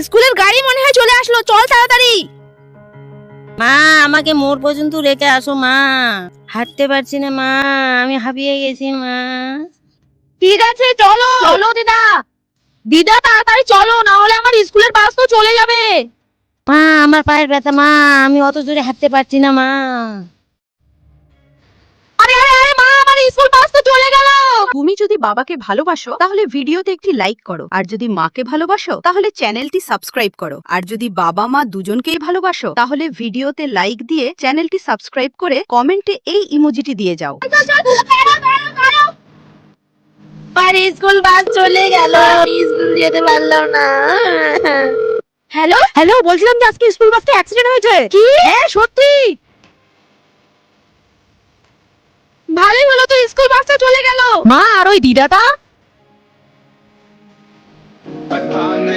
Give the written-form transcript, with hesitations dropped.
স্কুলের গাড়ি মনে হয় চলে আসলো, চল তাড়াতাড়ি। মা, আমাকে মোড় পর্যন্ত রেখে আসো মা, হাঁটতে পারছি না মা, আমি হাঁপিয়ে গেছি মা। ঠিক আছে, চলো চলো দিদা। দিদা তাড়াতাড়ি চলো, না হলে আমার স্কুলের বাস তো চলে যাবে। মা, আমার পায়ের ব্যথা মা, আমি অত জোরে হাঁটতে পারছি না মা। আরে আরে আরে মা, আমার স্কুল বাস তো চলে গেল। তুমি যদি বাবাকে ভালোবাসো তাহলে ভিডিওতে একটি লাইক করো, আর যদি মাকে ভালোবাসো তাহলে চ্যানেলটি সাবস্ক্রাইব করো, আর যদি বাবা মা দুজনকেই ভালোবাসো তাহলে ভিডিওতে লাইক দিয়ে চ্যানেলটি সাবস্ক্রাইব করে কমেন্টে এই ইমোজিটি দিয়ে যাও। আর স্কুল বাস চলে গেল, স্কুল যেতে পারলাম না। হ্যালো হ্যালো, বলছিলাম যে আজকে স্কুল বাসটা অ্যাক্সিডেন্ট হয়েছে। কি? হ্যাঁ সত্যি। ভালোই হলো তো, স্কুল বাসটা চলে গেল। মা, আর ওই দিদাটা?